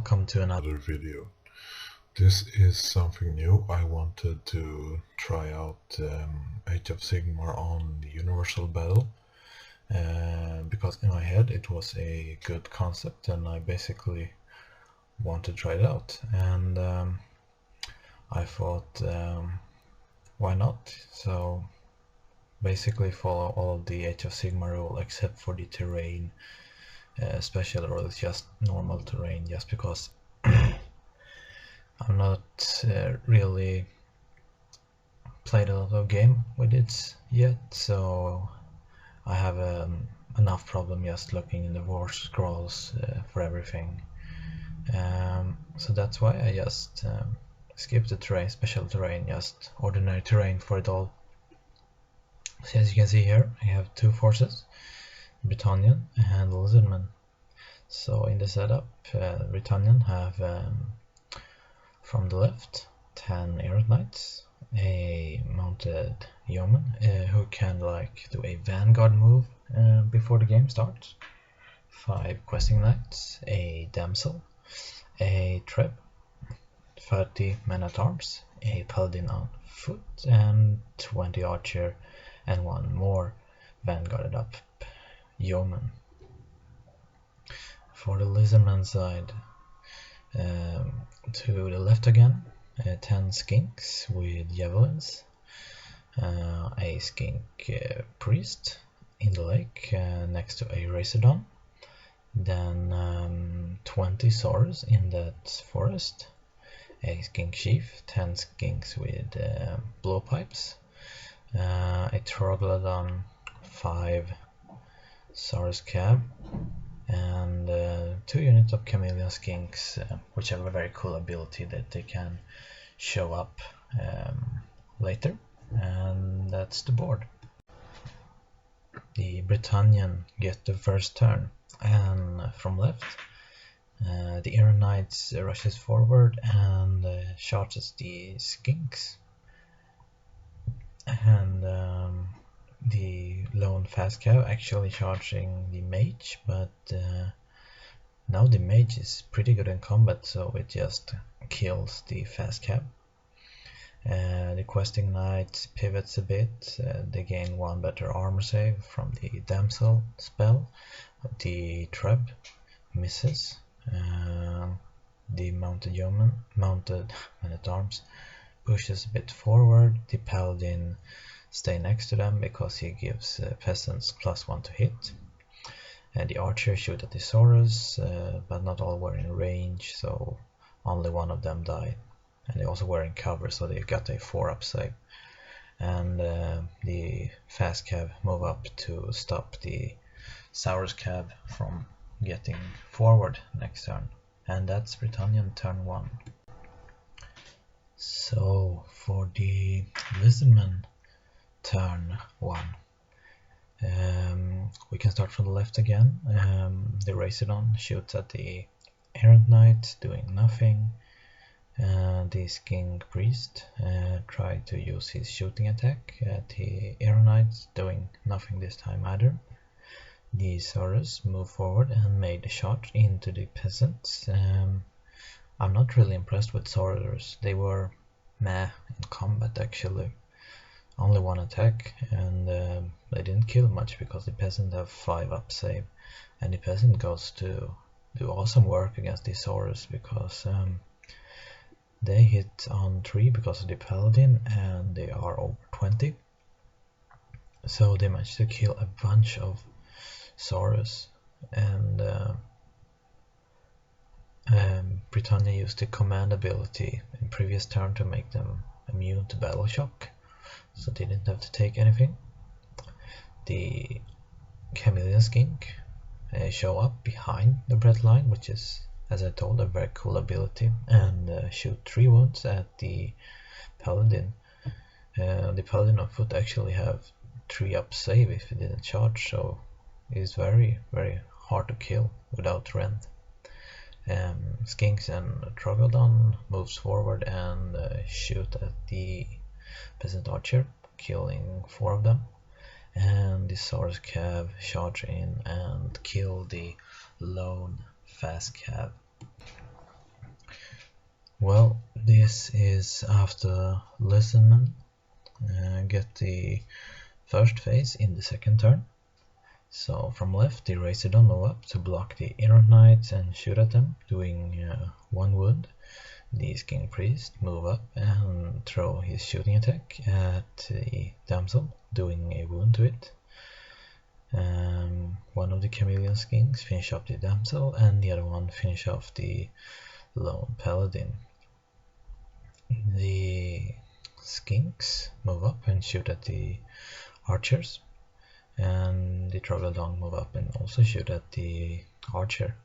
welcome to another video. This is something new. I wanted to try out Age of Sigmar on the Universal Battle because in my head it was a good concept and I basically want to try it out, and I thought why not? So basically follow all of the Age of Sigmar rule except for the terrain special rules, just normal terrain, just because I'm not really played a lot of game with it yet, so I have enough problem just looking in the war scrolls for everything. So that's why I just skip the terrain, special terrain, just ordinary terrain for it all. So as you can see here, I have two forces, Britannian and Lizardman. So in the setup, Britannian have from the left 10 Errant Knights, a mounted yeoman who can like do a vanguard move before the game starts, 5 questing knights, a damsel, a treb, 30 men at arms, a paladin on foot, and 20 archer, and one more vanguarded up yeoman. For the Lizardman side, to the left again, 10 skinks with javelins, a skink priest in the lake next to a Razordon, then 20 swords in that forest, a skink chief, 10 skinks with blowpipes, a Troglodon, 5 Saurus cab, and 2 units of chameleon skinks, which have a very cool ability that they can show up later, and that's the board. The Britannian get the first turn, and from left the Errant Knights rushes forward and charges the skinks, and the lone fast cow actually charging the mage, but now the mage is pretty good in combat, so it just kills the fast cab. The questing knight pivots a bit, they gain 1 better armor save from the damsel spell, the treb misses, the mounted yeoman, mounted man at arms, pushes a bit forward, the paladin stay next to them because he gives peasants +1 to hit, and the archer shoot at the Saurus, but not all were in range, so only one of them died, and they also were in cover, so they got a 4-up save, and the fast cab move up to stop the Saurus cab from getting forward next turn, and that's Britannian turn 1. So for the Lizardman turn 1, we can start from the left again. The Razordon shoots at the Errant Knight, doing nothing. The skink priest tried to use his shooting attack at the Errant Knight, doing nothing this time either. The Saurus moved forward and made a shot into the peasants. I'm not really impressed with Saurus. They were meh in combat actually. Only 1 attack, and they didn't kill much because the peasant have 5-up save, and the peasant goes to do awesome work against the Saurus because they hit on 3 because of the paladin, and they are over 20, so they managed to kill a bunch of Saurus, and Britannia used the command ability in previous turn to make them immune to battle shock, so they didn't have to take anything. The chameleon skink show up behind the bread line, which is, as I told, a very cool ability, and shoot 3 wounds at the paladin. The paladin on foot actually have 3-up save if it didn't charge, so it's very hard to kill without rend. Skinks and Troglodon moves forward and shoot at the peasant archer, killing 4 of them, and the Saurus cav charge in and kill the lone fast cav. Well, this is after Listenman get the first phase in the second turn. So from left, the Razordon move up to block the Errant Knights and shoot at them, doing 1 wound. The King Priest move up and throw his shooting attack at the Damsel, doing a wound to it. One of the Chameleon Skinks finish off the Damsel, and the other one finish off the Lone Paladin. The Skinks move up and shoot at the archers, and the Troglodon move up and also shoot at the archer.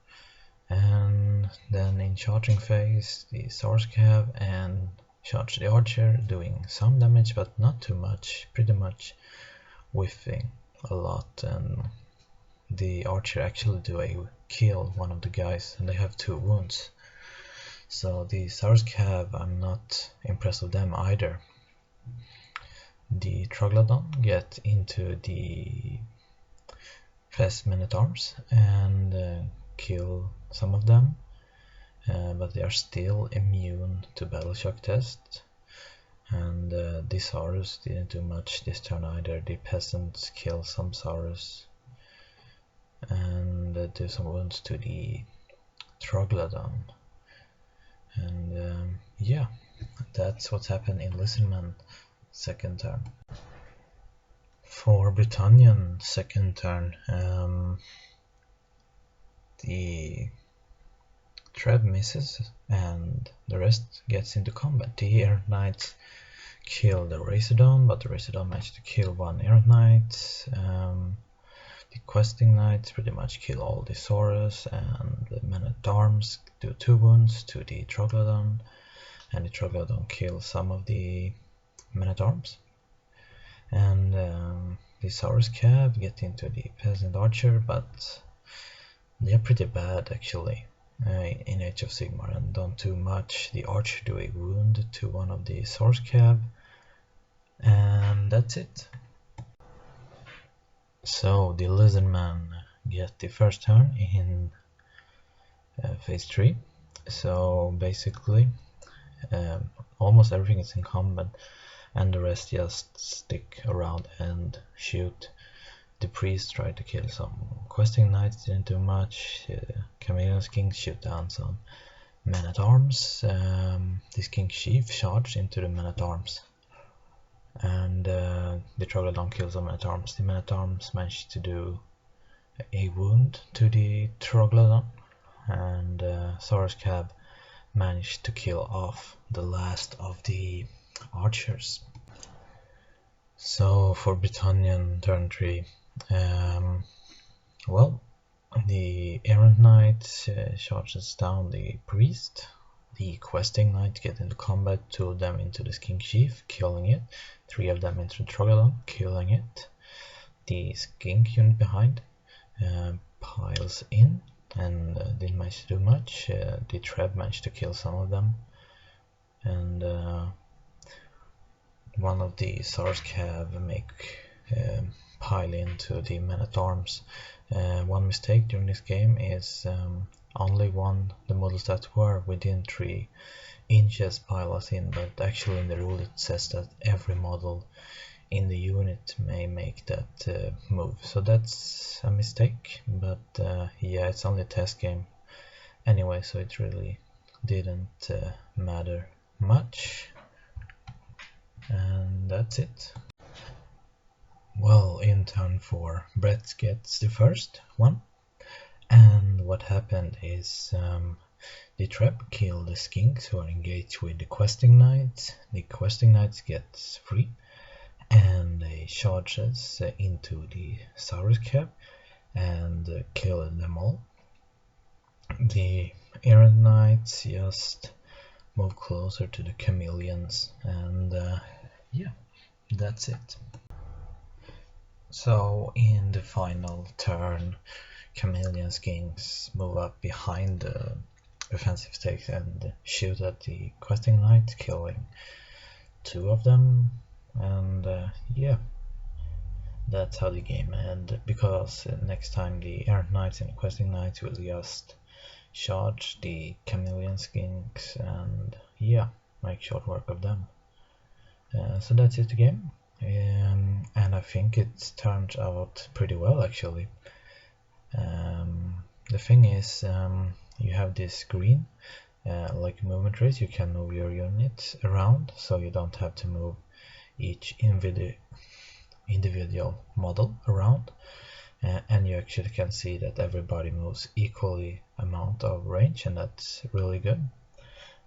And then in charging phase, the Source Cav and charge the archer, doing some damage but not too much, pretty much whiffing a lot, and the archer actually do a kill one of the guys and they have 2 wounds. So the Source Cav, I'm not impressed with them either. The Troglodon get into the fast men-at-arms and kill some of them, but they are still immune to battle shock test. And the Saurus didn't do much this turn either. The peasants kill some Saurus and do some wounds to the Troglodon. And yeah, that's what's happened in Listenman second turn. For Britannian second turn, the Treb misses and the rest gets into combat. The Errant Knights kill the Razordon, but the Razordon managed to kill 1 Errant Knight. The Questing Knights pretty much kill all the Saurus, and the Men-at-Arms do 2 wounds to the Troglodon, and the Troglodon kills some of the Men-at-Arms. And the Saurus Cav get into the Peasant Archer, but they are pretty bad actually in Age of Sigmar and don't do much. The Archer do a wound to one of the Saurus Cav, and that's it. So the Lizardman get the first turn in phase 3. So basically almost everything is in combat and the rest just stick around and shoot. The Priest tried to kill some Questing Knights, didn't do much. Chameleon King shoot down some Men-at-Arms. This King Chief charged into the Men-at-Arms, and the Troglodon kills the Men-at-Arms. The Men-at-Arms managed to do a wound to the Troglodon, and Saurus Cav managed to kill off the last of the archers. So for Britannian turn 3, well, the Errant Knight charges down the Priest. The Questing Knight get into combat, 2 of them into the King Chief, killing it, 3 of them into the Troglodon, killing it. The Skink unit behind piles in and didn't manage to do much. The Treb managed to kill some of them, and one of the Saurus Cav make pile into the Men-at-Arms. One mistake during this game is only the models that were within 3 inches pile us in, but actually in the rule it says that every model in the unit may make that move. So that's a mistake, but yeah, it's only a test game anyway, so it really didn't matter much. And that's it. Well, in turn 4, Brett gets the first one, and what happened is the Treb killed the Skinks who are engaged with the Questing Knights. The Questing Knights get free and they charges into the Saurus Cav and kill them all. The Errant Knights just move closer to the Chameleons, and yeah, that's it. So in the final turn, Chameleon Kings move up behind the offensive stakes and shoot at the Questing Knight, killing 2 of them, and yeah, that's how the game ended, because next time the Errant Knights and the Questing Knights will just charge the chameleon skinks and yeah, make short work of them. So that's it, the game. And I think it turned out pretty well actually. The thing is, you have this green, like movement trace, you can move your units around, so you don't have to move each individual model around, and you actually can see that everybody moves equally amount of range, and that's really good.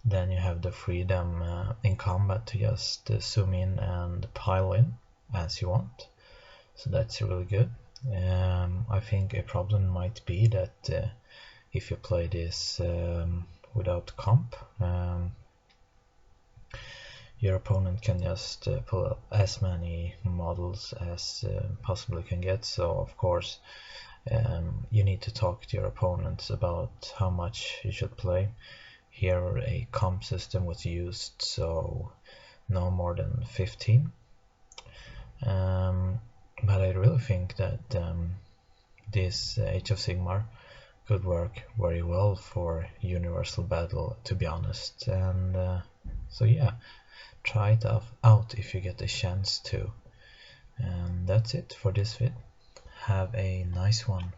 Then you have the freedom in combat to just zoom in and pile in as you want, so that's really good. I think a problem might be that if you play this without comp, your opponent can just pull up as many models as possibly can get, so of course you need to talk to your opponents about how much you should play. Here a comp system was used, so no more than 15. But I really think that this Age of Sigmar could work very well for Universal Battle, to be honest. And so yeah, try it out if you get a chance to. And that's it for this vid. Have a nice one.